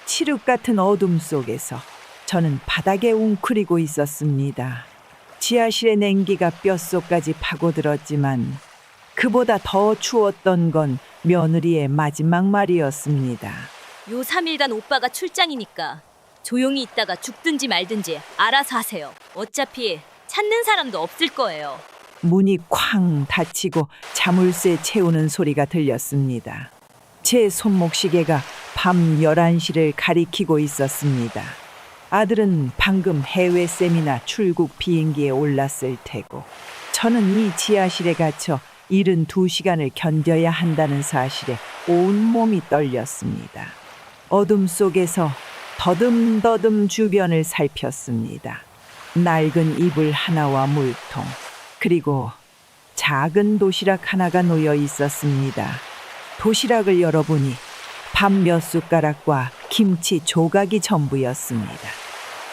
칠흑 같은 어둠 속에서 저는 바닥에 웅크리고 있었습니다. 지하실의 냉기가 뼛속까지 파고들었지만 그보다 더 추웠던 건 며느리의 마지막 말이었습니다. 요 3일간 오빠가 출장이니까 조용히 있다가 죽든지 말든지 알아서 하세요. 어차피 찾는 사람도 없을 거예요. 문이 쾅 닫히고 자물쇠 채우는 소리가 들렸습니다. 제 손목시계가 밤 11시를 가리키고 있었습니다. 아들은 방금 해외 세미나 출국 비행기에 올랐을 테고 저는 이 지하실에 갇혀 72시간을 견뎌야 한다는 사실에 온몸이 떨렸습니다. 어둠 속에서 더듬더듬 주변을 살폈습니다. 낡은 이불 하나와 물통, 그리고 작은 도시락 하나가 놓여 있었습니다. 도시락을 열어보니 밥 몇 숟가락과 김치 조각이 전부였습니다.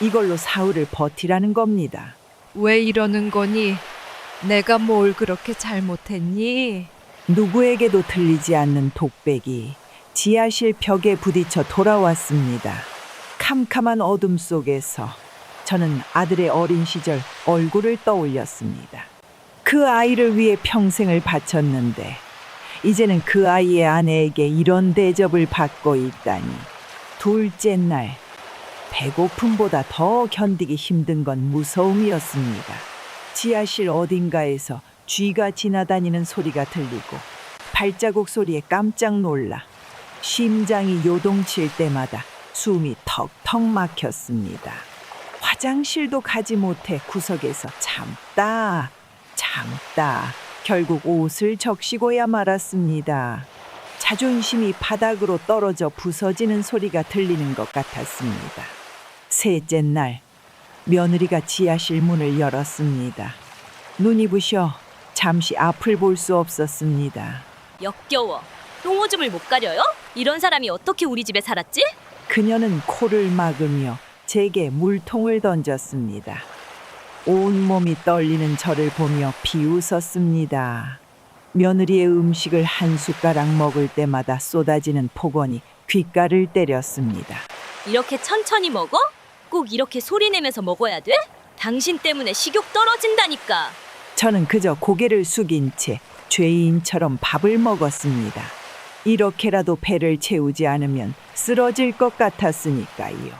이걸로 사흘을 버티라는 겁니다. 왜 이러는 거니? 내가 뭘 그렇게 잘못했니? 누구에게도 들리지 않는 독백이 지하실 벽에 부딪혀 돌아왔습니다. 캄캄한 어둠 속에서 저는 아들의 어린 시절 얼굴을 떠올렸습니다. 그 아이를 위해 평생을 바쳤는데 이제는 그 아이의 아내에게 이런 대접을 받고 있다니. 둘째 날, 배고픔보다 더 견디기 힘든 건 무서움이었습니다. 지하실 어딘가에서 쥐가 지나다니는 소리가 들리고 발자국 소리에 깜짝 놀라 심장이 요동칠 때마다 숨이 턱턱 막혔습니다. 화장실도 가지 못해 구석에서 참다 결국 옷을 적시고야 말았습니다. 자존심이 바닥으로 떨어져 부서지는 소리가 들리는 것 같았습니다. 셋째 날, 며느리가 지하실 문을 열었습니다. 눈이 부셔 잠시 앞을 볼 수 없었습니다. 역겨워. 똥오줌을 못 가려요? 이런 사람이 어떻게 우리 집에 살았지? 그녀는 코를 막으며 제게 물통을 던졌습니다. 온몸이 떨리는 저를 보며 비웃었습니다. 며느리의 음식을 한 숟가락 먹을 때마다 쏟아지는 폭언이 귓가를 때렸습니다. 이렇게 천천히 먹어? 꼭 이렇게 소리 내면서 먹어야 돼? 당신 때문에 식욕 떨어진다니까. 저는 그저 고개를 숙인 채 죄인처럼 밥을 먹었습니다. 이렇게라도 배를 채우지 않으면 쓰러질 것 같았으니까요.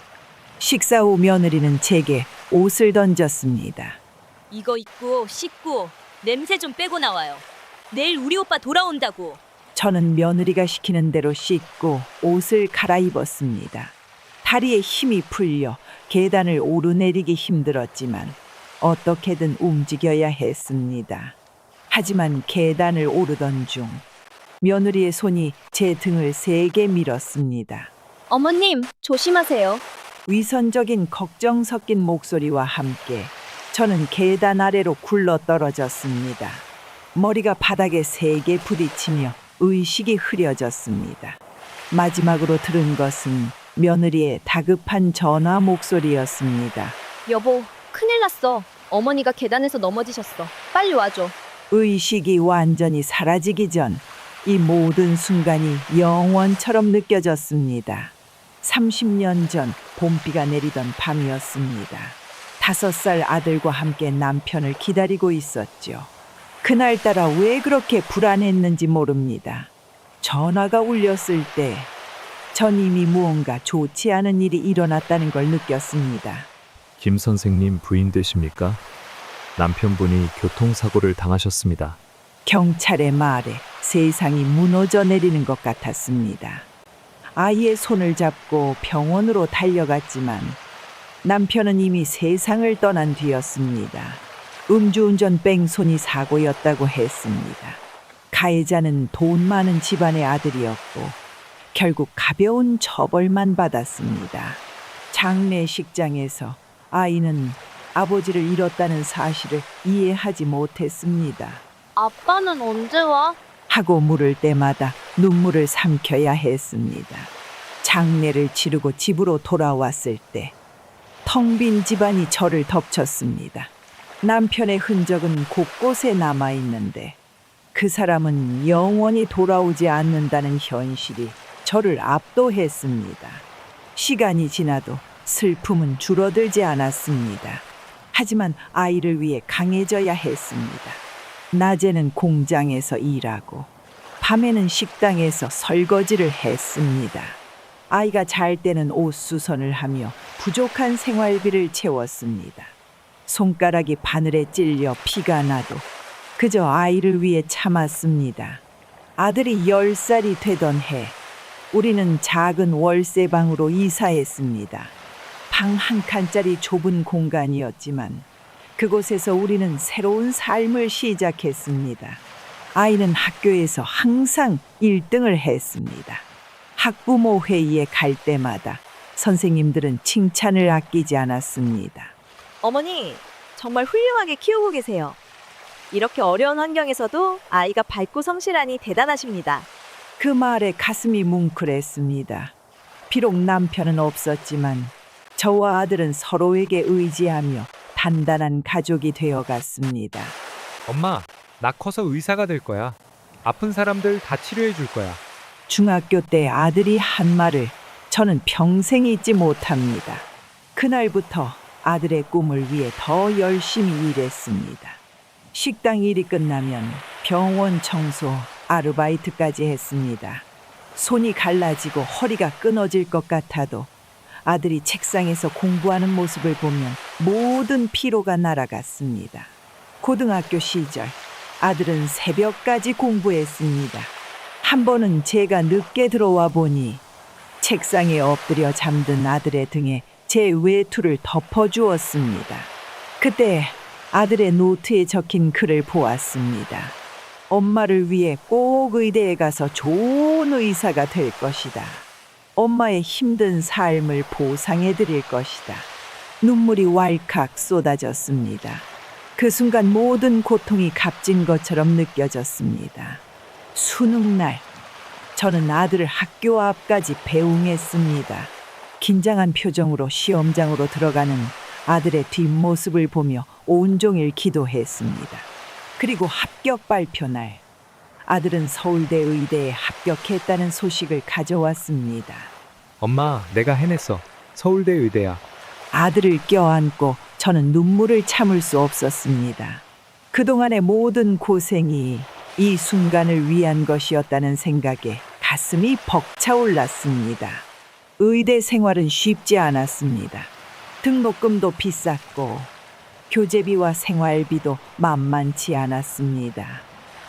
식사 후 며느리는 제게 옷을 던졌습니다. 이거 입고 씻고 냄새 좀 빼고 나와요. 내일 우리 오빠 돌아온다고. 저는 며느리가 시키는 대로 씻고 옷을 갈아입었습니다. 다리에 힘이 풀려 계단을 오르내리기 힘들었지만 어떻게든 움직여야 했습니다. 하지만 계단을 오르던 중 며느리의 손이 제 등을 세게 밀었습니다. 어머님, 조심하세요. 위선적인 걱정 섞인 목소리와 함께 저는 계단 아래로 굴러 떨어졌습니다. 머리가 바닥에 세게 부딪히며 의식이 흐려졌습니다. 마지막으로 들은 것은 며느리의 다급한 전화 목소리였습니다. 여보, 큰일 났어. 어머니가 계단에서 넘어지셨어. 빨리 와줘. 의식이 완전히 사라지기 전 이 모든 순간이 영원처럼 느껴졌습니다. 30년 전 봄비가 내리던 밤이었습니다. 5살 아들과 함께 남편을 기다리고 있었죠. 그날따라 왜 그렇게 불안했는지 모릅니다. 전화가 울렸을 때 전 이미 무언가 좋지 않은 일이 일어났다는 걸 느꼈습니다. 김 선생님 부인 되십니까? 남편분이 교통사고를 당하셨습니다. 경찰의 말에 세상이 무너져 내리는 것 같았습니다. 아이의 손을 잡고 병원으로 달려갔지만 남편은 이미 세상을 떠난 뒤였습니다. 음주운전 뺑소니 사고였다고 했습니다. 가해자는 돈 많은 집안의 아들이었고 결국 가벼운 처벌만 받았습니다. 장례식장에서 아이는 아버지를 잃었다는 사실을 이해하지 못했습니다. 아빠는 언제 와? 하고 물을 때마다 눈물을 삼켜야 했습니다. 장례를 치르고 집으로 돌아왔을 때 텅 빈 집안이 저를 덮쳤습니다. 남편의 흔적은 곳곳에 남아있는데 그 사람은 영원히 돌아오지 않는다는 현실이 저를 압도했습니다. 시간이 지나도 슬픔은 줄어들지 않았습니다. 하지만 아이를 위해 강해져야 했습니다. 낮에는 공장에서 일하고 밤에는 식당에서 설거지를 했습니다. 아이가 잘 때는 옷수선을 하며 부족한 생활비를 채웠습니다. 손가락이 바늘에 찔려 피가 나도 그저 아이를 위해 참았습니다. 아들이 10살이 되던 해 우리는 작은 월세방으로 이사했습니다. 방 한 칸짜리 좁은 공간이었지만 그곳에서 우리는 새로운 삶을 시작했습니다. 아이는 학교에서 항상 1등을 했습니다. 학부모 회의에 갈 때마다 선생님들은 칭찬을 아끼지 않았습니다. 어머니, 정말 훌륭하게 키우고 계세요. 이렇게 어려운 환경에서도 아이가 밝고 성실하니 대단하십니다. 그 말에 가슴이 뭉클했습니다. 비록 남편은 없었지만 저와 아들은 서로에게 의지하며 단단한 가족이 되어갔습니다. 엄마, 나 커서 의사가 될 거야. 아픈 사람들 다 치료해 줄 거야. 중학교 때 아들이 한 말을 저는 평생 잊지 못합니다. 그날부터 아들의 꿈을 위해 더 열심히 일했습니다. 식당 일이 끝나면 병원 청소, 아르바이트까지 했습니다. 손이 갈라지고 허리가 끊어질 것 같아도 아들이 책상에서 공부하는 모습을 보면 모든 피로가 날아갔습니다. 고등학교 시절 아들은 새벽까지 공부했습니다. 한 번은 제가 늦게 들어와 보니 책상에 엎드려 잠든 아들의 등에 제 외투를 덮어주었습니다. 그때 아들의 노트에 적힌 글을 보았습니다. 엄마를 위해 꼭 의대에 가서 좋은 의사가 될 것이다. 엄마의 힘든 삶을 보상해 드릴 것이다. 눈물이 왈칵 쏟아졌습니다. 그 순간 모든 고통이 값진 것처럼 느껴졌습니다. 수능날, 저는 아들을 학교 앞까지 배웅했습니다. 긴장한 표정으로 시험장으로 들어가는 아들의 뒷모습을 보며 온종일 기도했습니다. 그리고 합격 발표 날, 아들은 서울대 의대에 합격했다는 소식을 가져왔습니다. 엄마, 내가 해냈어. 서울대 의대야. 아들을 껴안고 저는 눈물을 참을 수 없었습니다. 그동안의 모든 고생이 이 순간을 위한 것이었다는 생각에 가슴이 벅차올랐습니다. 의대 생활은 쉽지 않았습니다. 등록금도 비쌌고 교재비와 생활비도 만만치 않았습니다.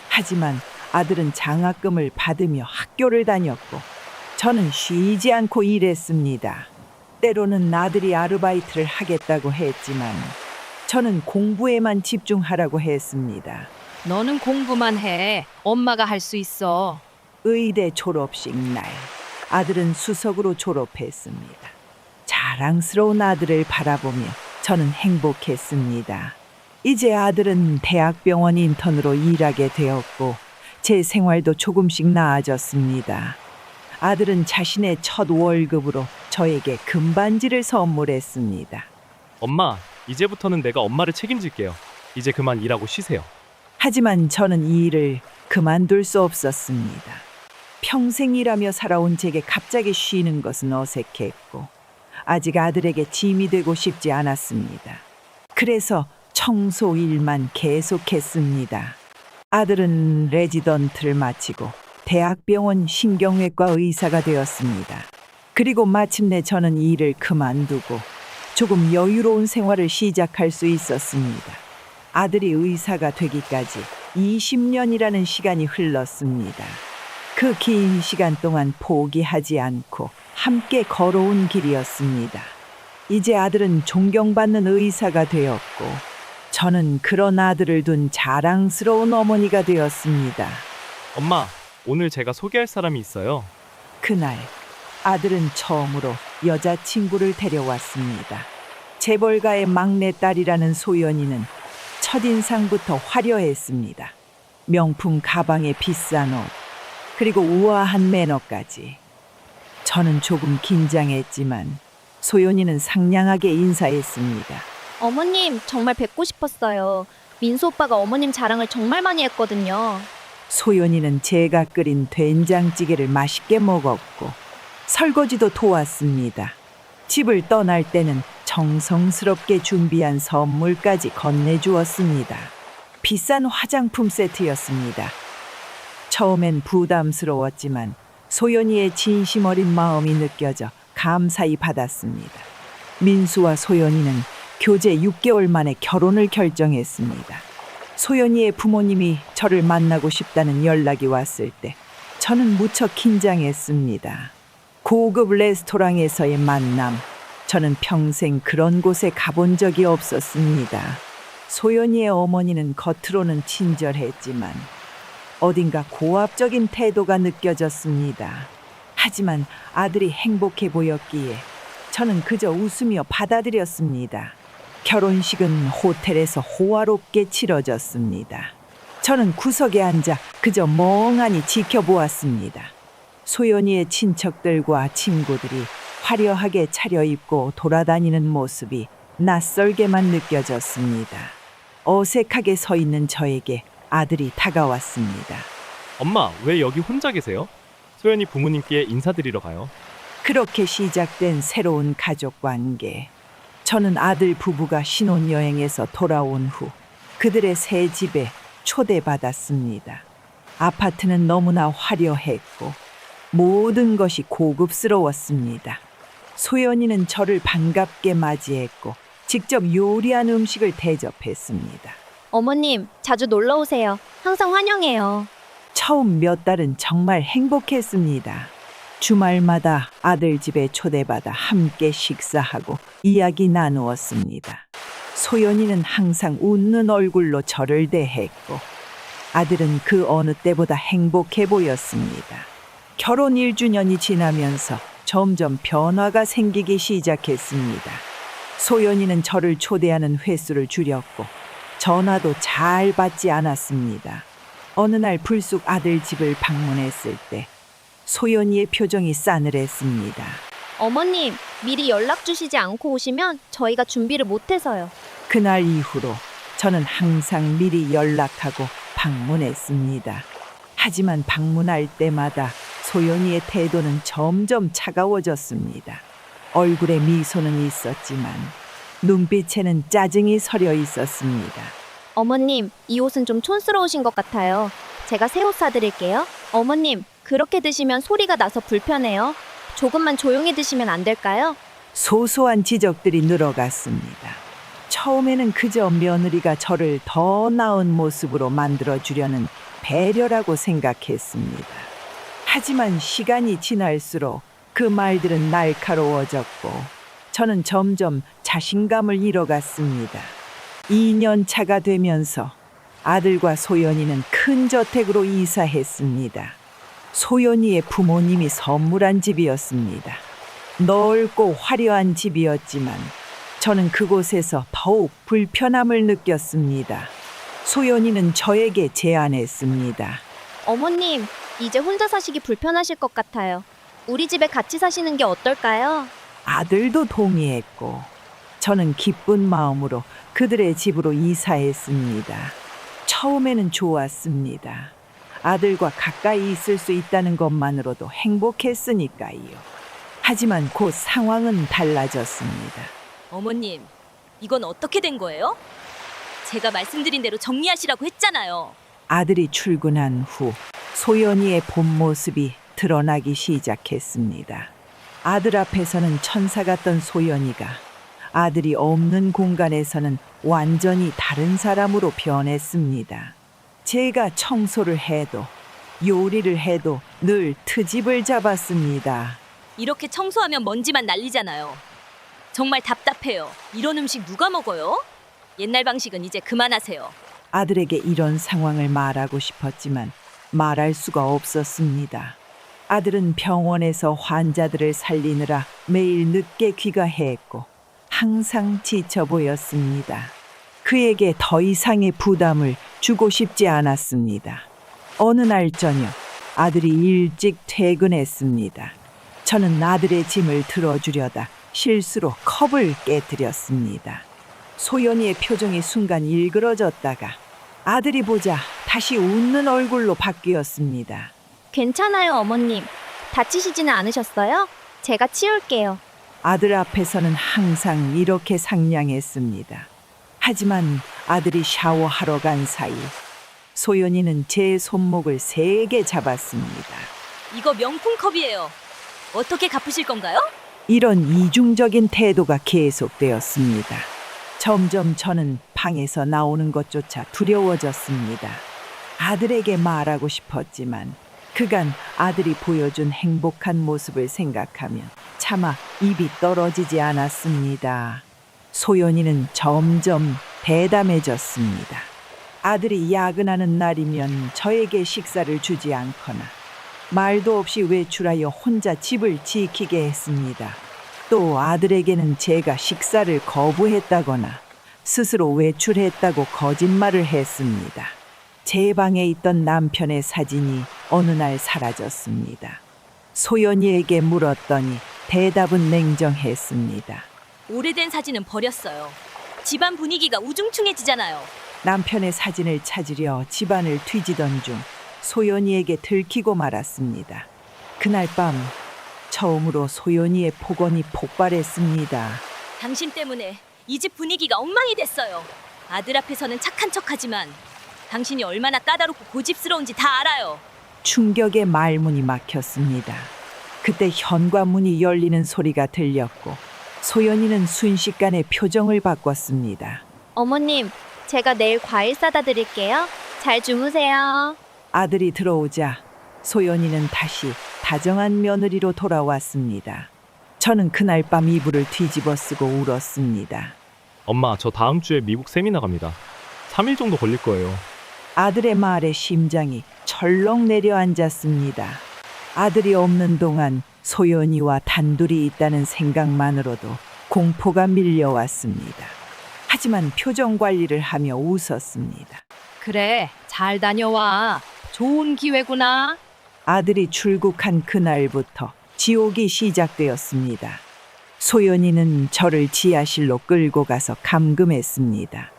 하지만 아들은 장학금을 받으며 학교를 다녔고 저는 쉬지 않고 일했습니다. 때로는 아들이 아르바이트를 하겠다고 했지만 저는 공부에만 집중하라고 했습니다. 너는 공부만 해. 엄마가 할 수 있어. 의대 졸업식 날, 아들은 수석으로 졸업했습니다. 자랑스러운 아들을 바라보며 저는 행복했습니다. 이제 아들은 대학병원 인턴으로 일하게 되었고 제 생활도 조금씩 나아졌습니다. 아들은 자신의 첫 월급으로 저에게 금반지를 선물했습니다. 엄마, 이제부터는 내가 엄마를 책임질게요. 이제 그만 일하고 쉬세요. 하지만 저는 이 일을 그만둘 수 없었습니다. 평생 일하며 살아온 제게 갑자기 쉬는 것은 어색했고 아직 아들에게 짐이 되고 싶지 않았습니다. 그래서 청소 일만 계속했습니다. 아들은 레지던트를 마치고 대학병원 신경외과 의사가 되었습니다. 그리고 마침내 저는 이 일을 그만두고 조금 여유로운 생활을 시작할 수 있었습니다. 아들이 의사가 되기까지 20년이라는 시간이 흘렀습니다. 그 긴 시간 동안 포기하지 않고 함께 걸어온 길이었습니다. 이제 아들은 존경받는 의사가 되었고 저는 그런 아들을 둔 자랑스러운 어머니가 되었습니다. 엄마, 오늘 제가 소개할 사람이 있어요. 그날 아들은 처음으로 여자친구를 데려왔습니다. 재벌가의 막내딸이라는 소연이는 첫인상부터 화려했습니다. 명품 가방에 비싼 옷, 그리고 우아한 매너까지. 저는 조금 긴장했지만 소연이는 상냥하게 인사했습니다. 어머님, 정말 뵙고 싶었어요. 민수 오빠가 어머님 자랑을 정말 많이 했거든요. 소연이는 제가 끓인 된장찌개를 맛있게 먹었고 설거지도 도왔습니다. 집을 떠날 때는 정성스럽게 준비한 선물까지 건네주었습니다. 비싼 화장품 세트였습니다. 처음엔 부담스러웠지만 소연이의 진심 어린 마음이 느껴져 감사히 받았습니다. 민수와 소연이는 교제 6개월 만에 결혼을 결정했습니다. 소연이의 부모님이 저를 만나고 싶다는 연락이 왔을 때 저는 무척 긴장했습니다. 고급 레스토랑에서의 만남, 저는 평생 그런 곳에 가본 적이 없었습니다. 소연이의 어머니는 겉으로는 친절했지만 어딘가 고압적인 태도가 느껴졌습니다. 하지만 아들이 행복해 보였기에 저는 그저 웃으며 받아들였습니다. 결혼식은 호텔에서 호화롭게 치러졌습니다. 저는 구석에 앉아 그저 멍하니 지켜보았습니다. 소연이의 친척들과 친구들이 화려하게 차려입고 돌아다니는 모습이 낯설게만 느껴졌습니다. 어색하게 서 있는 저에게 아들이 다가왔습니다. 엄마, 왜 여기 혼자 계세요? 소연이 부모님께 인사드리러 가요. 그렇게 시작된 새로운 가족 관계. 저는 아들 부부가 신혼여행에서 돌아온 후 그들의 새 집에 초대받았습니다. 아파트는 너무나 화려했고 모든 것이 고급스러웠습니다. 소연이는 저를 반갑게 맞이했고 직접 요리한 음식을 대접했습니다. 어머님, 자주 놀러 오세요. 항상 환영해요. 처음 몇 달은 정말 행복했습니다. 주말마다 아들 집에 초대받아 함께 식사하고 이야기 나누었습니다. 소연이는 항상 웃는 얼굴로 저를 대했고 아들은 그 어느 때보다 행복해 보였습니다. 결혼 1주년이 지나면서 점점 변화가 생기기 시작했습니다. 소연이는 저를 초대하는 횟수를 줄였고 전화도 잘 받지 않았습니다. 어느 날 불쑥 아들 집을 방문했을 때 소연이의 표정이 싸늘했습니다. 어머님, 미리 연락 주시지 않고 오시면 저희가 준비를 못해서요. 그날 이후로 저는 항상 미리 연락하고 방문했습니다. 하지만 방문할 때마다 소연이의 태도는 점점 차가워졌습니다. 얼굴에 미소는 있었지만 눈빛에는 짜증이 서려 있었습니다. 어머님, 이 옷은 좀 촌스러우신 것 같아요. 제가 새 옷 사드릴게요. 어머님, 그렇게 드시면 소리가 나서 불편해요. 조금만 조용히 드시면 안 될까요? 소소한 지적들이 늘어갔습니다. 처음에는 그저 며느리가 저를 더 나은 모습으로 만들어주려는 배려라고 생각했습니다. 하지만 시간이 지날수록 그 말들은 날카로워졌고 저는 점점 자신감을 잃어갔습니다. 2년 차가 되면서 아들과 소연이는 큰 저택으로 이사했습니다. 소연이의 부모님이 선물한 집이었습니다. 넓고 화려한 집이었지만 저는 그곳에서 더욱 불편함을 느꼈습니다. 소연이는 저에게 제안했습니다. 어머님, 이제 혼자 사시기 불편하실 것 같아요. 우리 집에 같이 사시는 게 어떨까요? 아들도 동의했고 저는 기쁜 마음으로 그들의 집으로 이사했습니다. 처음에는 좋았습니다. 아들과 가까이 있을 수 있다는 것만으로도 행복했으니까요. 하지만 곧 상황은 달라졌습니다. 어머님, 이건 어떻게 된 거예요? 제가 말씀드린 대로 정리하시라고 했잖아요. 아들이 출근한 후 소연이의 본 모습이 드러나기 시작했습니다. 아들 앞에서는 천사 같던 소연이가 아들이 없는 공간에서는 완전히 다른 사람으로 변했습니다. 제가 청소를 해도 요리를 해도 늘 트집을 잡았습니다. 이렇게 청소하면 먼지만 날리잖아요. 정말 답답해요. 이런 음식 누가 먹어요? 옛날 방식은 이제 그만하세요. 아들에게 이런 상황을 말하고 싶었지만 말할 수가 없었습니다. 아들은 병원에서 환자들을 살리느라 매일 늦게 귀가했고 항상 지쳐 보였습니다. 그에게 더 이상의 부담을 주고 싶지 않았습니다. 어느 날 저녁 아들이 일찍 퇴근했습니다. 저는 아들의 짐을 들어주려다 실수로 컵을 깨뜨렸습니다. 소연이의 표정이 순간 일그러졌다가 아들이 보자 다시 웃는 얼굴로 바뀌었습니다. 괜찮아요, 어머님. 다치시지는 않으셨어요? 제가 치울게요. 아들 앞에서는 항상 이렇게 상냥했습니다. 하지만 아들이 샤워하러 간 사이 소연이는 제 손목을 세게 잡았습니다. 이거 명품 컵이에요. 어떻게 갚으실 건가요? 이런 이중적인 태도가 계속되었습니다. 점점 저는 방에서 나오는 것조차 두려워졌습니다. 아들에게 말하고 싶었지만 그간 아들이 보여준 행복한 모습을 생각하면 차마 입이 떨어지지 않았습니다. 소연이는 점점 대담해졌습니다. 아들이 야근하는 날이면 저에게 식사를 주지 않거나 말도 없이 외출하여 혼자 집을 지키게 했습니다. 또 아들에게는 제가 식사를 거부했다거나 스스로 외출했다고 거짓말을 했습니다. 제 방에 있던 남편의 사진이 어느 날 사라졌습니다. 소연이에게 물었더니 대답은 냉정했습니다. 오래된 사진은 버렸어요. 집안 분위기가 우중충해지잖아요. 남편의 사진을 찾으려 집안을 뒤지던 중 소연이에게 들키고 말았습니다. 그날 밤 처음으로 소연이의 폭언이 폭발했습니다. 당신 때문에 이 집 분위기가 엉망이 됐어요. 아들 앞에서는 착한 척하지만 당신이 얼마나 까다롭고 고집스러운지 다 알아요. 충격의 말문이 막혔습니다. 그때 현관문이 열리는 소리가 들렸고 소연이는 순식간에 표정을 바꿨습니다. 어머님, 제가 내일 과일 싸다 드릴게요. 잘 주무세요. 아들이 들어오자 소연이는 다시 다정한 며느리로 돌아왔습니다. 저는 그날 밤 이불을 뒤집어 쓰고 울었습니다. 엄마, 저 다음 주에 미국 세미나 갑니다. 3일 정도 걸릴 거예요. 아들의 말에 심장이 철렁 내려앉았습니다. 아들이 없는 동안 소연이와 단둘이 있다는 생각만으로도 공포가 밀려왔습니다. 하지만 표정 관리를 하며 웃었습니다. 그래, 잘 다녀와. 좋은 기회구나. 아들이 출국한 그날부터 지옥이 시작되었습니다. 소연이는 저를 지하실로 끌고 가서 감금했습니다.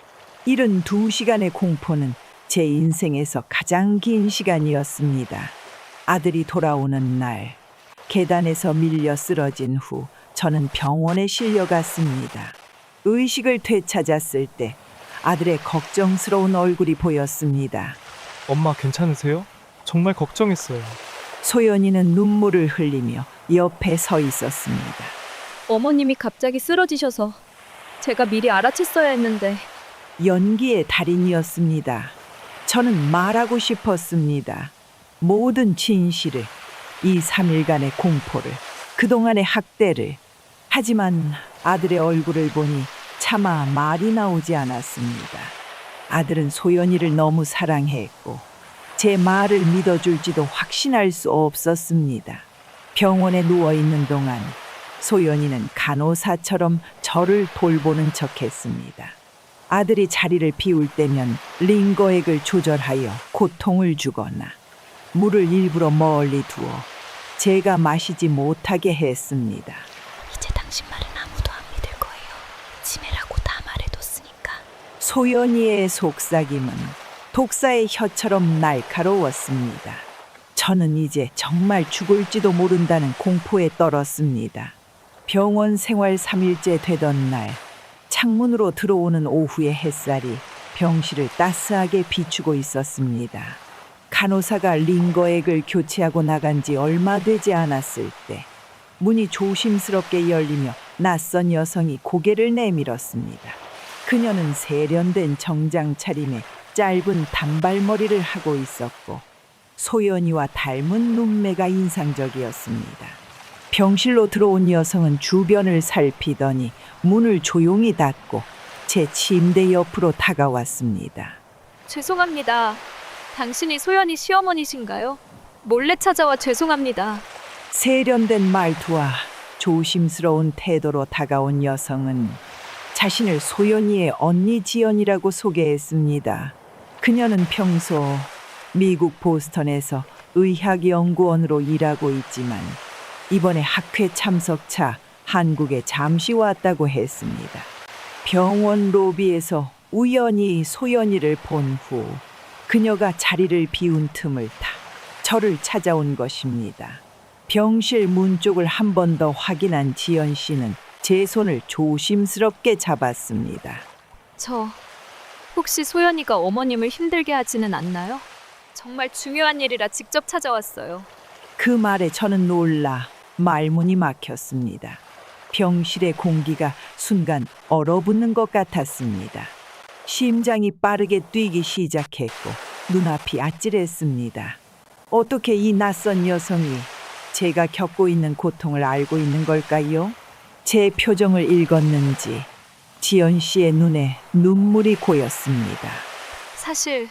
72시간의 공포는 제 인생에서 가장 긴 시간이었습니다. 아들이 돌아오는 날, 계단에서 밀려 쓰러진 후 저는 병원에 실려갔습니다. 의식을 되찾았을 때 아들의 걱정스러운 얼굴이 보였습니다. 엄마, 괜찮으세요? 정말 걱정했어요. 소연이는 눈물을 흘리며 옆에 서 있었습니다. 어머님이 갑자기 쓰러지셔서 제가 미리 알아챘어야 했는데. 연기의 달인이었습니다. 저는 말하고 싶었습니다. 모든 진실을, 이 3일간의 공포를, 그동안의 학대를. 하지만 아들의 얼굴을 보니 차마 말이 나오지 않았습니다. 아들은 소연이를 너무 사랑했고 제 말을 믿어줄지도 확신할 수 없었습니다. 병원에 누워있는 동안 소연이는 간호사처럼 저를 돌보는 척했습니다. 아들이 자리를 비울 때면 링거액을 조절하여 고통을 주거나 물을 일부러 멀리 두어 제가 마시지 못하게 했습니다. 이제 당신 말은 아무도 안 믿을 거예요. 치매라고 다 말해뒀으니까. 소연이의 속삭임은 독사의 혀처럼 날카로웠습니다. 저는 이제 정말 죽을지도 모른다는 공포에 떨었습니다. 병원 생활 3일째 되던 날, 창문으로 들어오는 오후의 햇살이 병실을 따스하게 비추고 있었습니다. 간호사가 링거액을 교체하고 나간 지 얼마 되지 않았을 때 문이 조심스럽게 열리며 낯선 여성이 고개를 내밀었습니다. 그녀는 세련된 정장 차림에 짧은 단발머리를 하고 있었고 소연이와 닮은 눈매가 인상적이었습니다. 병실로 들어온 여성은 주변을 살피더니 문을 조용히 닫고 제 침대 옆으로 다가왔습니다. 죄송합니다. 당신이 소연이 시어머니신가요? 몰래 찾아와 죄송합니다. 세련된 말투와 조심스러운 태도로 다가온 여성은 자신을 소연이의 언니 지연이라고 소개했습니다. 그녀는 평소 미국 보스턴에서 의학연구원으로 일하고 있지만 이번에 학회 참석차 한국에 잠시 왔다고 했습니다. 병원 로비에서 우연히 소연이를 본 후 그녀가 자리를 비운 틈을 타 저를 찾아온 것입니다. 병실 문 쪽을 한 번 더 확인한 지연 씨는 제 손을 조심스럽게 잡았습니다. 저 혹시 소연이가 어머님을 힘들게 하지는 않나요? 정말 중요한 일이라 직접 찾아왔어요. 그 말에 저는 놀라 말문이 막혔습니다. 병실의 공기가 순간 얼어붙는 것 같았습니다. 심장이 빠르게 뛰기 시작했고 눈앞이 아찔했습니다. 어떻게 이 낯선 여성이 제가 겪고 있는 고통을 알고 있는 걸까요? 제 표정을 읽었는지 지연 씨의 눈에 눈물이 고였습니다. 사실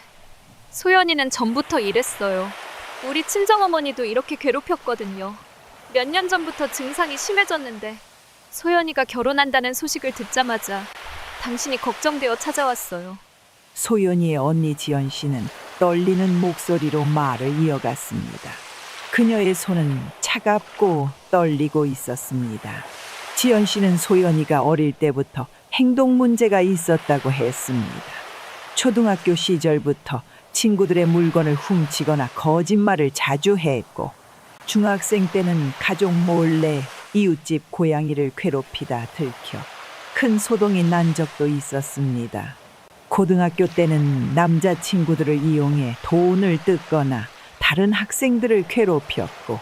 소연이는 전부터 이랬어요. 우리 친정어머니도 이렇게 괴롭혔거든요. 몇 년 전부터 증상이 심해졌는데 소연이가 결혼한다는 소식을 듣자마자 당신이 걱정되어 찾아왔어요. 소연이의 언니 지연 씨는 떨리는 목소리로 말을 이어갔습니다. 그녀의 손은 차갑고 떨리고 있었습니다. 지연 씨는 소연이가 어릴 때부터 행동 문제가 있었다고 했습니다. 초등학교 시절부터 친구들의 물건을 훔치거나 거짓말을 자주 했고, 중학생 때는 가족 몰래 이웃집 고양이를 괴롭히다 들켜 큰 소동이 난 적도 있었습니다. 고등학교 때는 남자친구들을 이용해 돈을 뜯거나 다른 학생들을 괴롭혔고,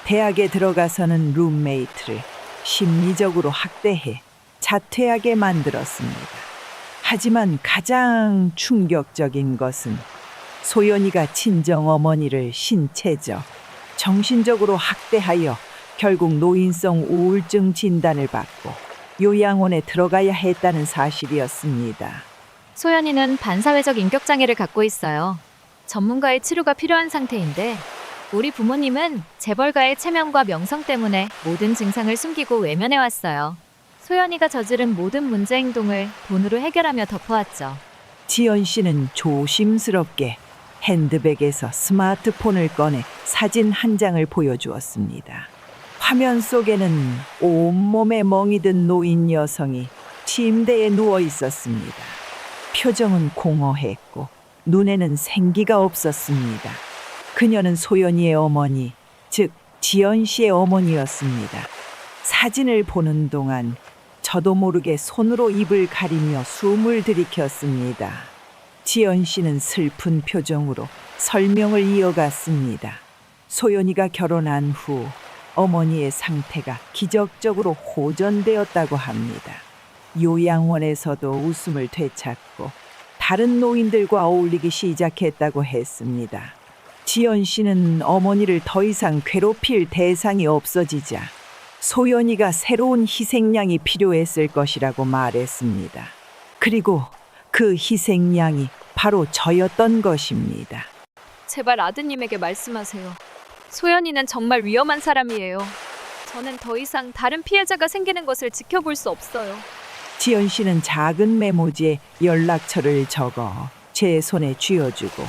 대학에 들어가서는 룸메이트를 심리적으로 학대해 자퇴하게 만들었습니다. 하지만 가장 충격적인 것은 소연이가 친정 어머니를 신체적, 정신적으로 학대하여 결국 노인성 우울증 진단을 받고 요양원에 들어가야 했다는 사실이었습니다. 소연이는 반사회적 인격장애를 갖고 있어요. 전문가의 치료가 필요한 상태인데 우리 부모님은 재벌가의 체면과 명성 때문에 모든 증상을 숨기고 외면해 왔어요. 소연이가 저지른 모든 문제 행동을 돈으로 해결하며 덮어왔죠. 지연 씨는 조심스럽게 핸드백에서 스마트폰을 꺼내 사진 한 장을 보여주었습니다. 화면 속에는 온몸에 멍이 든 노인 여성이 침대에 누워 있었습니다. 표정은 공허했고 눈에는 생기가 없었습니다. 그녀는 소연이의 어머니, 즉 지연 씨의 어머니였습니다. 사진을 보는 동안 저도 모르게 손으로 입을 가리며 숨을 들이켰습니다. 지연 씨는 슬픈 표정으로 설명을 이어갔습니다. 소연이가 결혼한 후 어머니의 상태가 기적적으로 호전되었다고 합니다. 요양원에서도 웃음을 되찾고 다른 노인들과 어울리기 시작했다고 했습니다. 지연 씨는 어머니를 더 이상 괴롭힐 대상이 없어지자 소연이가 새로운 희생양이 필요했을 것이라고 말했습니다. 그리고 그 희생양이 바로 저였던 것입니다. 제발 아드님에게 말씀하세요. 소연이는 정말 위험한 사람이에요. 저는 더 이상 다른 피해자가 생기는 것을 지켜볼 수 없어요. 지연 씨는 작은 메모지에 연락처를 적어 제 손에 쥐어주고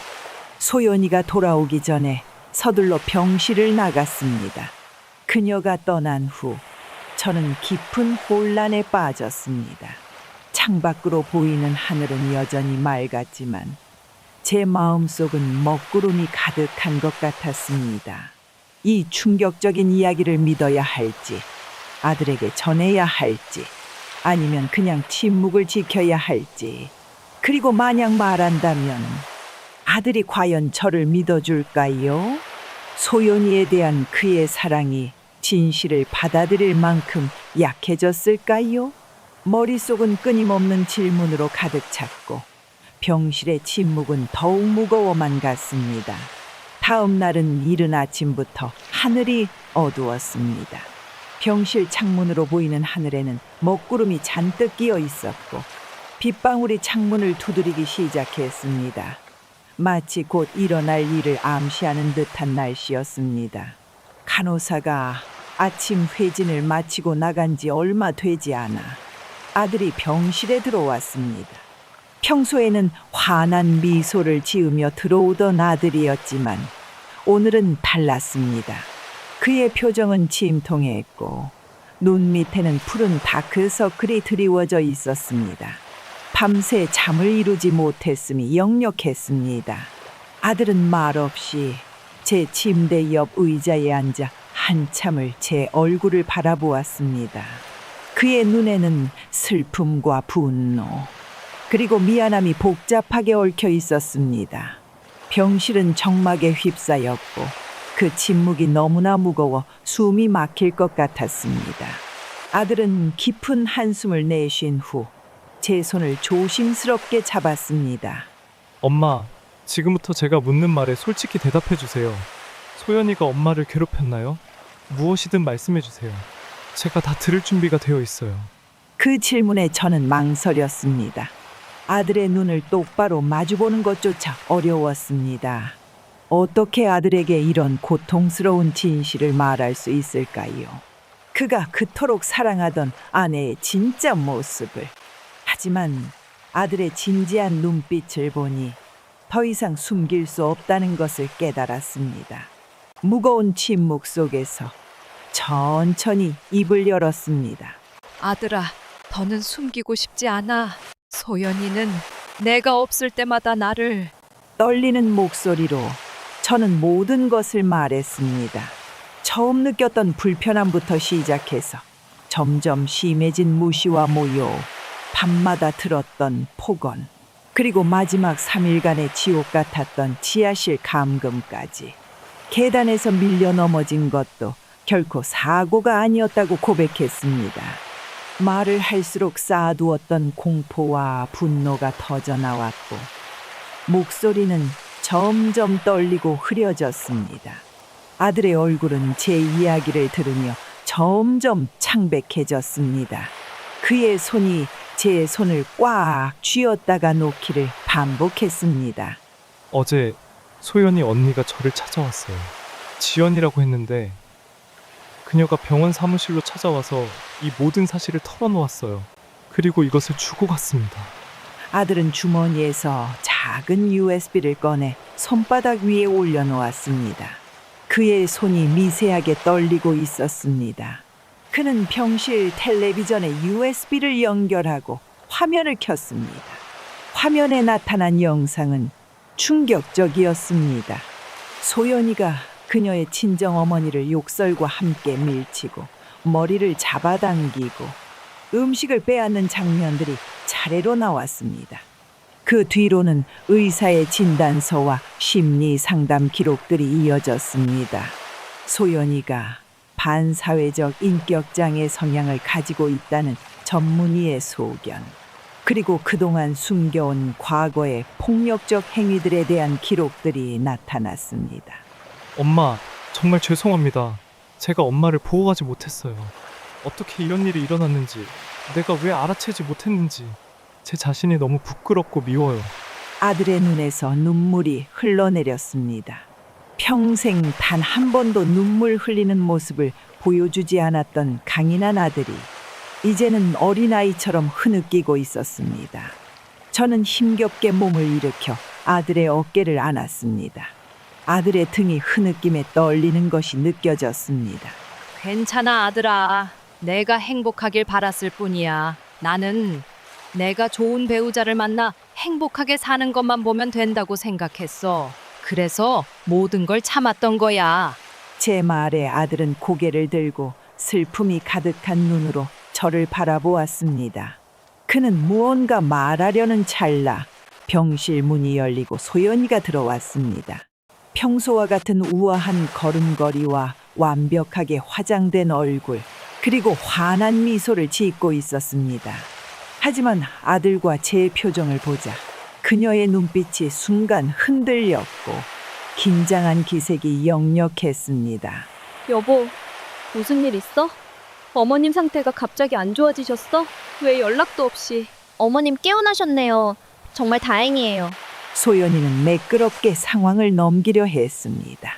소연이가 돌아오기 전에 서둘러 병실을 나갔습니다. 그녀가 떠난 후 저는 깊은 혼란에 빠졌습니다. 창밖으로 보이는 하늘은 여전히 맑았지만 제 마음속은 먹구름이 가득한 것 같았습니다. 이 충격적인 이야기를 믿어야 할지, 아들에게 전해야 할지, 아니면 그냥 침묵을 지켜야 할지, 그리고 만약 말한다면 아들이 과연 저를 믿어줄까요? 소연이에 대한 그의 사랑이 진실을 받아들일 만큼 약해졌을까요? 머릿속은 끊임없는 질문으로 가득 찼고 병실의 침묵은 더욱 무거워만 갔습니다. 다음 날은 이른 아침부터 하늘이 어두웠습니다. 병실 창문으로 보이는 하늘에는 먹구름이 잔뜩 끼어 있었고 빗방울이 창문을 두드리기 시작했습니다. 마치 곧 일어날 일을 암시하는 듯한 날씨였습니다. 간호사가 아침 회진을 마치고 나간 지 얼마 되지 않아 아들이 병실에 들어왔습니다. 평소에는 환한 미소를 지으며 들어오던 아들이었지만 오늘은 달랐습니다. 그의 표정은 침통했고 눈 밑에는 푸른 다크서클이 드리워져 있었습니다. 밤새 잠을 이루지 못했음이 역력했습니다. 아들은 말없이 제 침대 옆 의자에 앉아 한참을 제 얼굴을 바라보았습니다. 그의 눈에는 슬픔과 분노, 그리고 미안함이 복잡하게 얽혀 있었습니다. 병실은 정막에 휩싸였고 그 침묵이 너무나 무거워 숨이 막힐 것 같았습니다. 아들은 깊은 한숨을 내쉰 후 제 손을 조심스럽게 잡았습니다. 엄마, 지금부터 제가 묻는 말에 솔직히 대답해 주세요. 소연이가 엄마를 괴롭혔나요? 무엇이든 말씀해 주세요. 제가 다 들을 준비가 되어 있어요. 그 질문에 저는 망설였습니다. 아들의 눈을 똑바로 마주보는 것조차 어려웠습니다. 어떻게 아들에게 이런 고통스러운 진실을 말할 수 있을까요? 그가 그토록 사랑하던 아내의 진짜 모습을. 하지만 아들의 진지한 눈빛을 보니 더 이상 숨길 수 없다는 것을 깨달았습니다. 무거운 침묵 속에서 천천히 입을 열었습니다. 아들아, 더는 숨기고 싶지 않아. 소연이는 내가 없을 때마다 나를. 떨리는 목소리로 저는 모든 것을 말했습니다. 처음 느꼈던 불편함부터 시작해서 점점 심해진 무시와 모욕, 밤마다 들었던 폭언, 그리고 마지막 3일간의 지옥 같았던 지하실 감금까지. 계단에서 밀려 넘어진 것도 결코 사고가 아니었다고 고백했습니다. 말을 할수록 쌓아두었던 공포와 분노가 터져나왔고 목소리는 점점 떨리고 흐려졌습니다. 아들의 얼굴은 제 이야기를 들으며 점점 창백해졌습니다. 그의 손이 제 손을 꽉 쥐었다가 놓기를 반복했습니다. 어제 소연이 언니가 저를 찾아왔어요. 지연이라고 했는데 그녀가 병원 사무실로 찾아와서 이 모든 사실을 털어놓았어요. 그리고 이것을 주고 갔습니다. 아들은 주머니에서 작은 USB를 꺼내 손바닥 위에 올려놓았습니다. 그의 손이 미세하게 떨리고 있었습니다. 그는 병실 텔레비전에 USB를 연결하고 화면을 켰습니다. 화면에 나타난 영상은 충격적이었습니다. 소연이가 그녀의 친정어머니를 욕설과 함께 밀치고 머리를 잡아당기고 음식을 빼앗는 장면들이 차례로 나왔습니다. 그 뒤로는 의사의 진단서와 심리 상담 기록들이 이어졌습니다. 소연이가 반사회적 인격장애 성향을 가지고 있다는 전문의의 소견, 그리고 그동안 숨겨온 과거의 폭력적 행위들에 대한 기록들이 나타났습니다. 엄마, 정말 죄송합니다. 제가 엄마를 보호하지 못했어요. 어떻게 이런 일이 일어났는지, 내가 왜 알아채지 못했는지 제 자신이 너무 부끄럽고 미워요. 아들의 눈에서 눈물이 흘러내렸습니다. 평생 단 한 번도 눈물 흘리는 모습을 보여주지 않았던 강인한 아들이 이제는 어린아이처럼 흐느끼고 있었습니다. 저는 힘겹게 몸을 일으켜 아들의 어깨를 안았습니다. 아들의 등이 흐느낌에 떨리는 것이 느껴졌습니다. 괜찮아, 아들아. 내가 행복하길 바랐을 뿐이야. 나는 내가 좋은 배우자를 만나 행복하게 사는 것만 보면 된다고 생각했어. 그래서 모든 걸 참았던 거야. 제 말에 아들은 고개를 들고 슬픔이 가득한 눈으로 저를 바라보았습니다. 그는 무언가 말하려는 찰나 병실 문이 열리고 소연이가 들어왔습니다. 평소와 같은 우아한 걸음걸이와 완벽하게 화장된 얼굴, 그리고 환한 미소를 짓고 있었습니다. 하지만 아들과 제 표정을 보자 그녀의 눈빛이 순간 흔들렸고 긴장한 기색이 역력했습니다. 여보, 무슨 일 있어? 어머님 상태가 갑자기 안 좋아지셨어? 왜 연락도 없이? 어머님 깨어나셨네요. 정말 다행이에요. 소연이는 매끄럽게 상황을 넘기려 했습니다.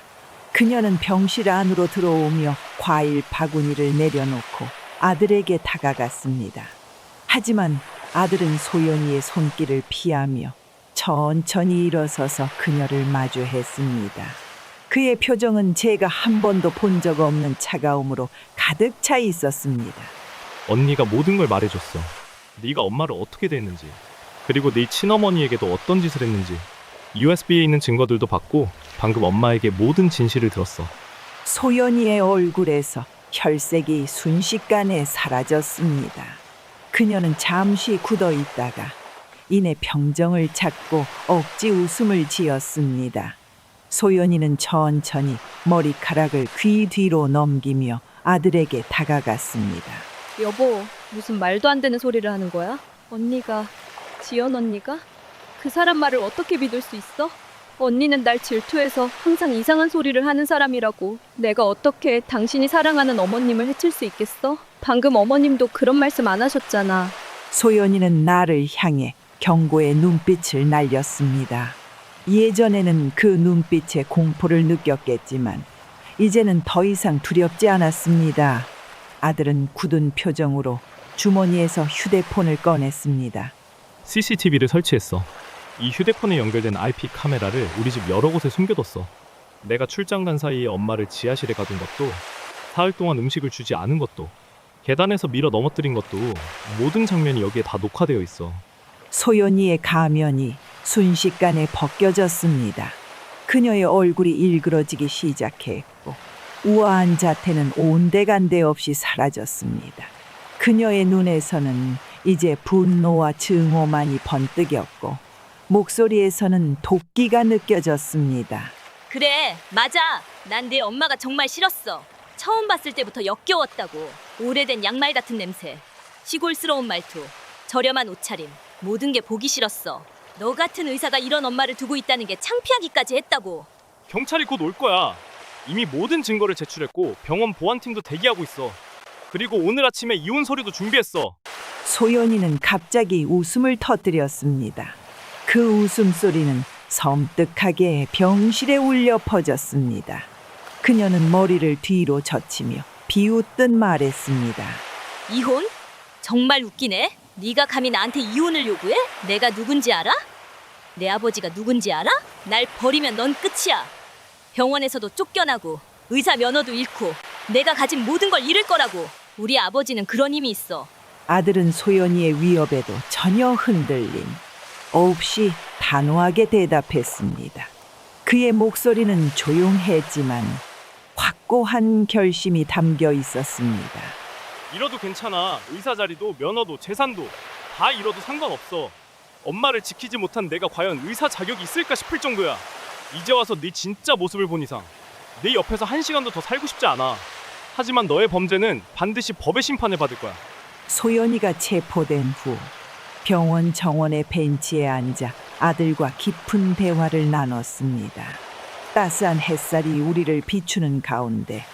그녀는 병실 안으로 들어오며 과일 바구니를 내려놓고 아들에게 다가갔습니다. 하지만 아들은 소연이의 손길을 피하며 천천히 일어서서 그녀를 마주했습니다. 그의 표정은 제가 한 번도 본 적 없는 차가움으로 가득 차 있었습니다. 언니가 모든 걸 말해줬어. 네가 엄마를 어떻게 대했는지, 그리고 네 친어머니에게도 어떤 짓을 했는지. USB에 있는 증거들도 봤고 방금 엄마에게 모든 진실을 들었어. 소연이의 얼굴에서 혈색이 순식간에 사라졌습니다. 그녀는 잠시 굳어 있다가 이내 평정을 찾고 억지 웃음을 지었습니다. 소연이는 천천히 머리카락을 귀 뒤로 넘기며 아들에게 다가갔습니다. 여보, 무슨 말도 안 되는 소리를 하는 거야? 언니가, 지연 언니가? 그 사람 말을 어떻게 믿을 수 있어? 언니는 날 질투해서 항상 이상한 소리를 하는 사람이라고. 내가 어떻게 당신이 사랑하는 어머님을 해칠 수 있겠어? 방금 어머님도 그런 말씀 안 하셨잖아. 소연이는 나를 향해 경고의 눈빛을 날렸습니다. 예전에는 그 눈빛에 공포를 느꼈겠지만 이제는 더 이상 두렵지 않았습니다. 아들은 굳은 표정으로 주머니에서 휴대폰을 꺼냈습니다. CCTV를 설치했어. 이 휴대폰에 연결된 IP 카메라를 우리 집 여러 곳에 숨겨뒀어. 내가 출장 간 사이에 엄마를 지하실에 가둔 것도, 사흘 동안 음식을 주지 않은 것도, 계단에서 밀어 넘어뜨린 것도 모든 장면이 여기에 다 녹화되어 있어. 소연이의 가면이 순식간에 벗겨졌습니다. 그녀의 얼굴이 일그러지기 시작했고 우아한 자태는 온데간데 없이 사라졌습니다. 그녀의 눈에서는 이제 분노와 증오만이 번뜩였고 목소리에서는 도끼가 느껴졌습니다. 그래, 맞아. 난 네 엄마가 정말 싫었어. 처음 봤을 때부터 역겨웠다고. 오래된 양말 같은 냄새, 시골스러운 말투, 저렴한 옷차림, 모든 게 보기 싫었어. 너 같은 의사가 이런 엄마를 두고 있다는 게 창피하기까지 했다고. 경찰이 곧 올 거야. 이미 모든 증거를 제출했고 병원 보안팀도 대기하고 있어. 그리고 오늘 아침에 이혼 서류도 준비했어. 소연이는 갑자기 웃음을 터뜨렸습니다. 그 웃음소리는 섬뜩하게 병실에 울려 퍼졌습니다. 그녀는 머리를 뒤로 젖히며 비웃듯 말했습니다. 이혼? 정말 웃기네. 네가 감히 나한테 이혼을 요구해? 내가 누군지 알아? 내 아버지가 누군지 알아? 날 버리면 넌 끝이야. 병원에서도 쫓겨나고 의사 면허도 잃고 내가 가진 모든 걸 잃을 거라고. 우리 아버지는 그런 힘이 있어. 아들은 소연이의 위협에도 전혀 흔들림 없이 단호하게 대답했습니다. 그의 목소리는 조용했지만 확고한 결심이 담겨 있었습니다. 잃어도 괜찮아. 의사 자리도 면허도 재산도 다 잃어도 상관없어. 엄마를 지키지 못한 내가 과연 의사 자격이 있을까 싶을 정도야. 이제 와서 네 진짜 모습을 본 이상 네 옆에서 한 시간도 더 살고 싶지 않아. 하지만 너의 범죄는 반드시 법의 심판을 받을 거야. 소연이가 체포된 후 병원 정원의 벤치에 앉아 아들과 깊은 대화를 나눴습니다. 따스한 햇살이 우리를 비추는 가운데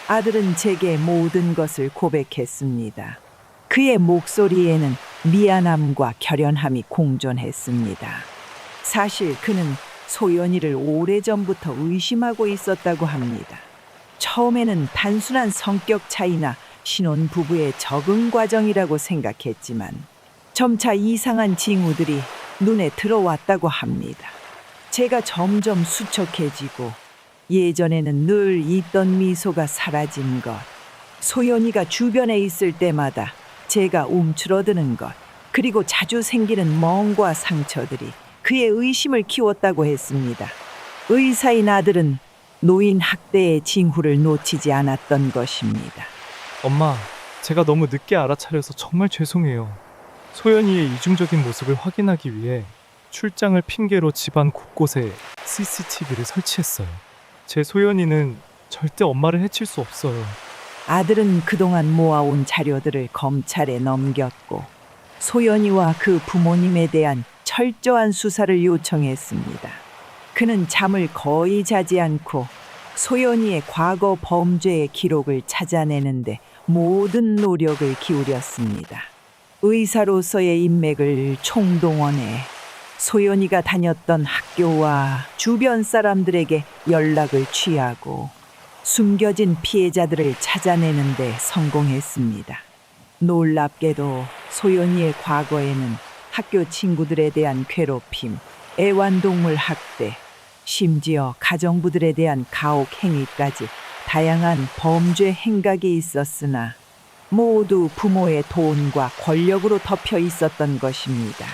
아들은 제게 모든 것을 고백했습니다. 그의 목소리에는 미안함과 결연함이 공존했습니다. 사실 그는 소연이를 오래전부터 의심하고 있었다고 합니다. 처음에는 단순한 성격 차이나 신혼 부부의 적응 과정이라고 생각했지만 점차 이상한 징후들이 눈에 들어왔다고 합니다. 제가 점점 수척해지고 예전에는 늘 있던 미소가 사라진 것, 소연이가 주변에 있을 때마다 제가 움츠러드는 것, 그리고 자주 생기는 멍과 상처들이 그의 의심을 키웠다고 했습니다. 의사인 아들은 노인 학대의 징후를 놓치지 않았던 것입니다. 엄마, 제가 너무 늦게 알아차려서 정말 죄송해요. 소연이의 이중적인 모습을 확인하기 위해 출장을 핑계로 집안 곳곳에 CCTV를 설치했어요. 제 소연이는 절대 엄마를 해칠 수 없어요. 아들은 그동안 모아온 자료들을 검찰에 넘겼고 소연이와 그 부모님에 대한 철저한 수사를 요청했습니다. 그는 잠을 거의 자지 않고 소연이의 과거 범죄의 기록을 찾아내는데 모든 노력을 기울였습니다. 의사로서의 인맥을 총동원해 소연이가 다녔던 학교와 주변 사람들에게 연락을 취하고 숨겨진 피해자들을 찾아내는 데 성공했습니다. 놀랍게도 소연이의 과거에는 학교 친구들에 대한 괴롭힘, 애완동물 학대, 심지어 가정부들에 대한 가혹 행위까지 다양한 범죄 행각이 있었으나 모두 부모의 돈과 권력으로 덮여 있었던 것입니다.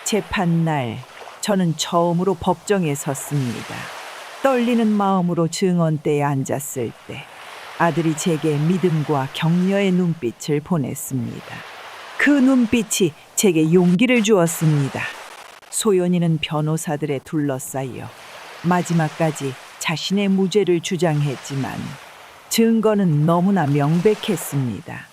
재판날 저는 처음으로 법정에 섰습니다. 떨리는 마음으로 증언대에 앉았을 때 아들이 제게 믿음과 격려의 눈빛을 보냈습니다. 그 눈빛이 제게 용기를 주었습니다. 소연이는 변호사들에 둘러싸여 마지막까지 자신의 무죄를 주장했지만 증거는 너무나 명백했습니다.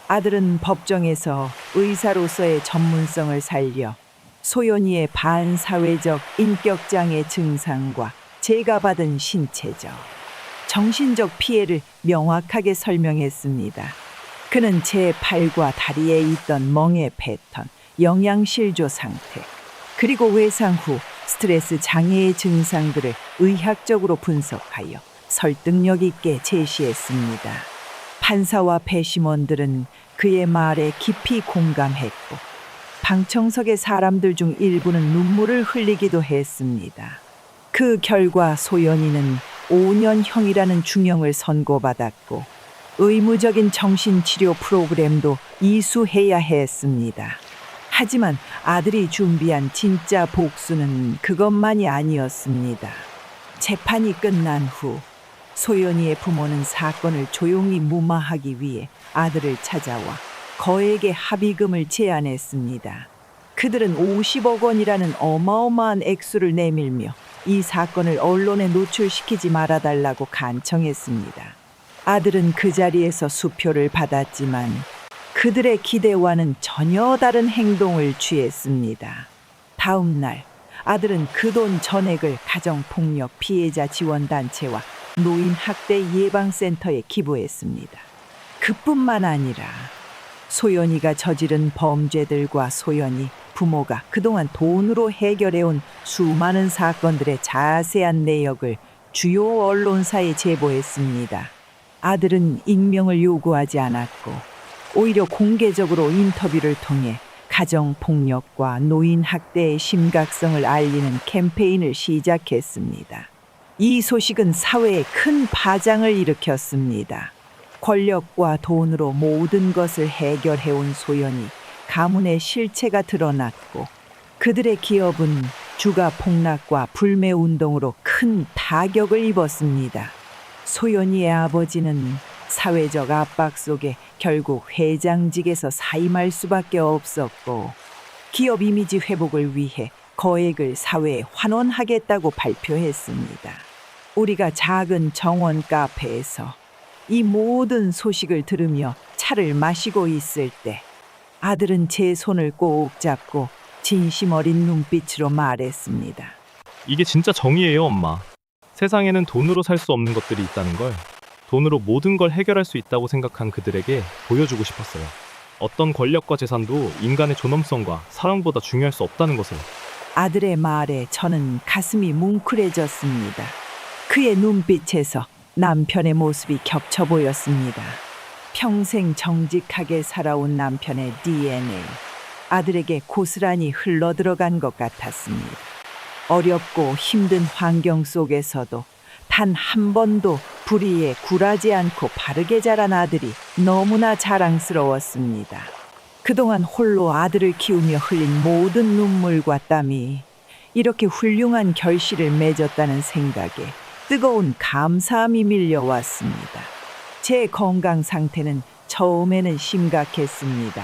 아들은 법정에서 의사로서의 전문성을 살려 소연이의 반사회적 인격장애 증상과 제가 받은 신체적, 정신적 피해를 명확하게 설명했습니다. 그는 제 팔과 다리에 있던 멍해 패턴, 영양실조 상태, 그리고 외상 후 스트레스 장애의 증상들을 의학적으로 분석하여 설득력 있게 제시했습니다. 판사와 배심원들은 그의 말에 깊이 공감했고 방청석의 사람들 중 일부는 눈물을 흘리기도 했습니다. 그 결과 소연이는 5년형이라는 중형을 선고받았고 의무적인 정신치료 프로그램도 이수해야 했습니다. 하지만 아들이 준비한 진짜 복수는 그것만이 아니었습니다. 재판이 끝난 후 소연이의 부모는 사건을 조용히 무마하기 위해 아들을 찾아와 거액의 합의금을 제안했습니다. 그들은 50억 원이라는 어마어마한 액수를 내밀며 이 사건을 언론에 노출시키지 말아달라고 간청했습니다. 아들은 그 자리에서 수표를 받았지만 그들의 기대와는 전혀 다른 행동을 취했습니다. 다음 날 아들은 그 돈 전액을 가정폭력 피해자 지원단체와 노인학대 예방센터에 기부했습니다. 그뿐만 아니라 소연이가 저지른 범죄들과 소연이 부모가 그동안 돈으로 해결해온 수많은 사건들의 자세한 내역을 주요 언론사에 제보했습니다. 아들은 익명을 요구하지 않았고 오히려 공개적으로 인터뷰를 통해 가정폭력과 노인학대의 심각성을 알리는 캠페인을 시작했습니다. 이 소식은 사회에 큰 파장을 일으켰습니다. 권력과 돈으로 모든 것을 해결해온 소연이 가문의 실체가 드러났고 그들의 기업은 주가 폭락과 불매운동으로 큰 타격을 입었습니다. 소연이의 아버지는 사회적 압박 속에 결국 회장직에서 사임할 수밖에 없었고 기업 이미지 회복을 위해 거액을 사회에 환원하겠다고 발표했습니다. 우리가 작은 정원 카페에서 이 모든 소식을 들으며 차를 마시고 있을 때 아들은 제 손을 꼭 잡고 진심 어린 눈빛으로 말했습니다. 이게 진짜 정의예요, 엄마. 세상에는 돈으로 살 수 없는 것들이 있다는 걸, 돈으로 모든 걸 해결할 수 있다고 생각한 그들에게 보여주고 싶었어요. 어떤 권력과 재산도 인간의 존엄성과 사랑보다 중요할 수 없다는 것을. 아들의 말에 저는 가슴이 뭉클해졌습니다. 그의 눈빛에서 남편의 모습이 겹쳐 보였습니다. 평생 정직하게 살아온 남편의 DNA, 아들에게 고스란히 흘러들어간 것 같았습니다. 어렵고 힘든 환경 속에서도 단 한 번도 불의에 굴하지 않고 바르게 자란 아들이 너무나 자랑스러웠습니다. 그동안 홀로 아들을 키우며 흘린 모든 눈물과 땀이 이렇게 훌륭한 결실을 맺었다는 생각에 뜨거운 감사함이 밀려왔습니다. 제 건강 상태는 처음에는 심각했습니다.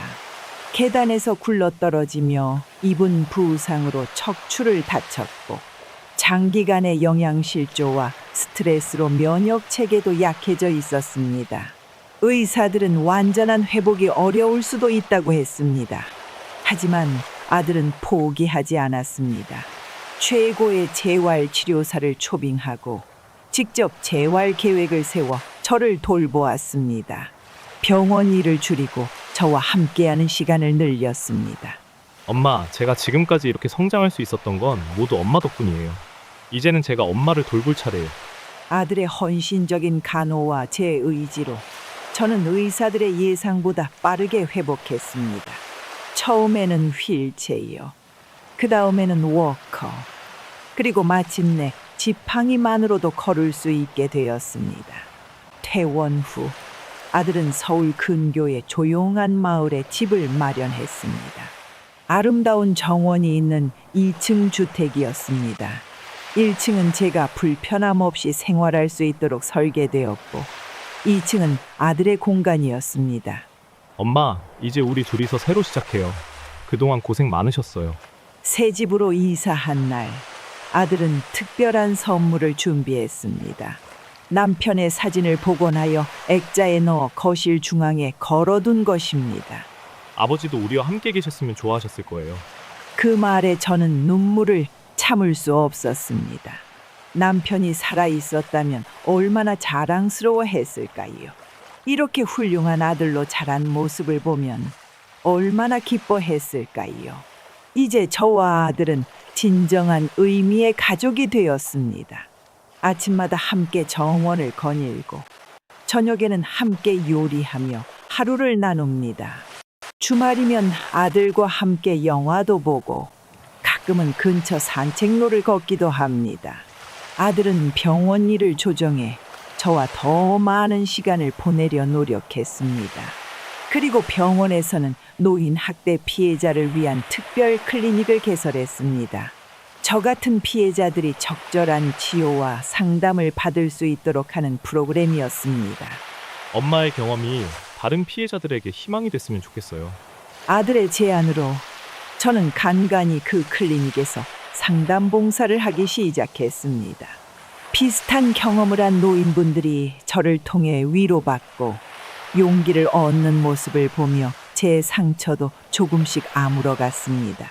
계단에서 굴러떨어지며 입은 부상으로 척추를 다쳤고 장기간의 영양실조와 스트레스로 면역 체계도 약해져 있었습니다. 의사들은 완전한 회복이 어려울 수도 있다고 했습니다. 하지만 아들은 포기하지 않았습니다. 최고의 재활 치료사를 초빙하고 직접 재활 계획을 세워 저를 돌보았습니다. 병원 일을 줄이고 저와 함께하는 시간을 늘렸습니다. 엄마, 제가 지금까지 이렇게 성장할 수 있었던 건 모두 엄마 덕분이에요. 이제는 제가 엄마를 돌볼 차례예요. 아들의 헌신적인 간호와 제 의지로 저는 의사들의 예상보다 빠르게 회복했습니다. 처음에는 휠체어, 그 다음에는 워커, 그리고 마침내 지팡이만으로도 걸을 수 있게 되었습니다. 퇴원 후 아들은 서울 근교의 조용한 마을에 집을 마련했습니다. 아름다운 정원이 있는 2층 주택이었습니다. 1층은 제가 불편함 없이 생활할 수 있도록 설계되었고 2층은 아들의 공간이었습니다. 엄마, 이제 우리 둘이서 새로 시작해요. 그동안 고생 많으셨어요. 새 집으로 이사한 날 아들은 특별한 선물을 준비했습니다. 남편의 사진을 복원하여 액자에 넣어 거실 중앙에 걸어둔 것입니다. 아버지도 우리와 함께 계셨으면 좋아하셨을 거예요. 그 말에 저는 눈물을 참을 수 없었습니다. 남편이 살아 있었다면 얼마나 자랑스러워 했을까요? 이렇게 훌륭한 아들로 자란 모습을 보면 얼마나 기뻐했을까요? 이제 저와 아들은 진정한 의미의 가족이 되었습니다. 아침마다 함께 정원을 거닐고 저녁에는 함께 요리하며 하루를 나눕니다. 주말이면 아들과 함께 영화도 보고 가끔은 근처 산책로를 걷기도 합니다. 아들은 병원 일을 조정해 저와 더 많은 시간을 보내려 노력했습니다. 그리고 병원에서는 노인 학대 피해자를 위한 특별 클리닉을 개설했습니다. 저 같은 피해자들이 적절한 치료와 상담을 받을 수 있도록 하는 프로그램이었습니다. 엄마의 경험이 다른 피해자들에게 희망이 됐으면 좋겠어요. 아들의 제안으로 저는 간간히 그 클리닉에서 상담 봉사를 하기 시작했습니다. 비슷한 경험을 한 노인분들이 저를 통해 위로받고 용기를 얻는 모습을 보며 제 상처도 조금씩 아물어갔습니다.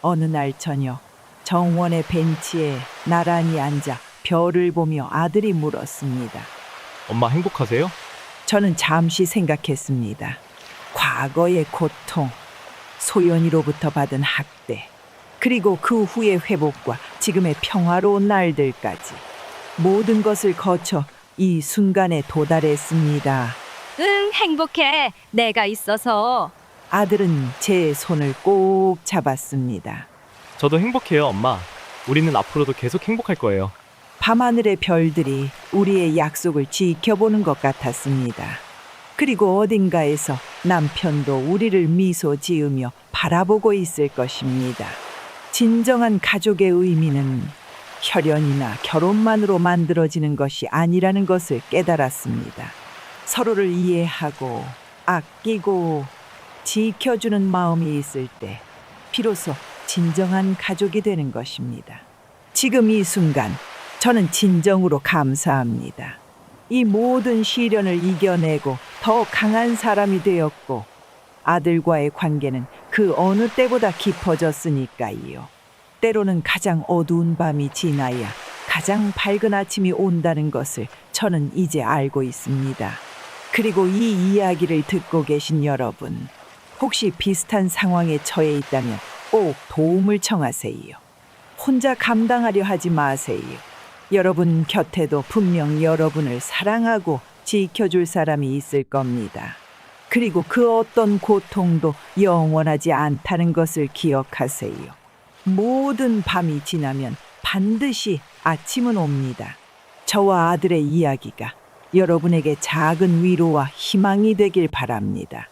어느 날 저녁 정원의 벤치에 나란히 앉아 별을 보며 아들이 물었습니다. 엄마 행복하세요? 저는 잠시 생각했습니다. 과거의 고통, 소연이로부터 받은 학대, 그리고 그 후의 회복과 지금의 평화로운 날들까지 모든 것을 거쳐 이 순간에 도달했습니다. 응, 행복해. 내가 있어서. 아들은 제 손을 꼭 잡았습니다. 저도 행복해요, 엄마. 우리는 앞으로도 계속 행복할 거예요. 밤하늘의 별들이 우리의 약속을 지켜보는 것 같았습니다. 그리고 어딘가에서 남편도 우리를 미소 지으며 바라보고 있을 것입니다. 진정한 가족의 의미는 혈연이나 결혼만으로 만들어지는 것이 아니라는 것을 깨달았습니다. 서로를 이해하고 아끼고 지켜주는 마음이 있을 때 비로소 진정한 가족이 되는 것입니다. 지금 이 순간 저는 진정으로 감사합니다. 이 모든 시련을 이겨내고 더 강한 사람이 되었고 아들과의 관계는 그 어느 때보다 깊어졌으니까요. 때로는 가장 어두운 밤이 지나야 가장 밝은 아침이 온다는 것을 저는 이제 알고 있습니다. 그리고 이 이야기를 듣고 계신 여러분, 혹시 비슷한 상황에 처해 있다면 꼭 도움을 청하세요. 혼자 감당하려 하지 마세요. 여러분 곁에도 분명 여러분을 사랑하고 지켜줄 사람이 있을 겁니다. 그리고 그 어떤 고통도 영원하지 않다는 것을 기억하세요. 모든 밤이 지나면 반드시 아침은 옵니다. 저와 아들의 이야기가 여러분에게 작은 위로와 희망이 되길 바랍니다.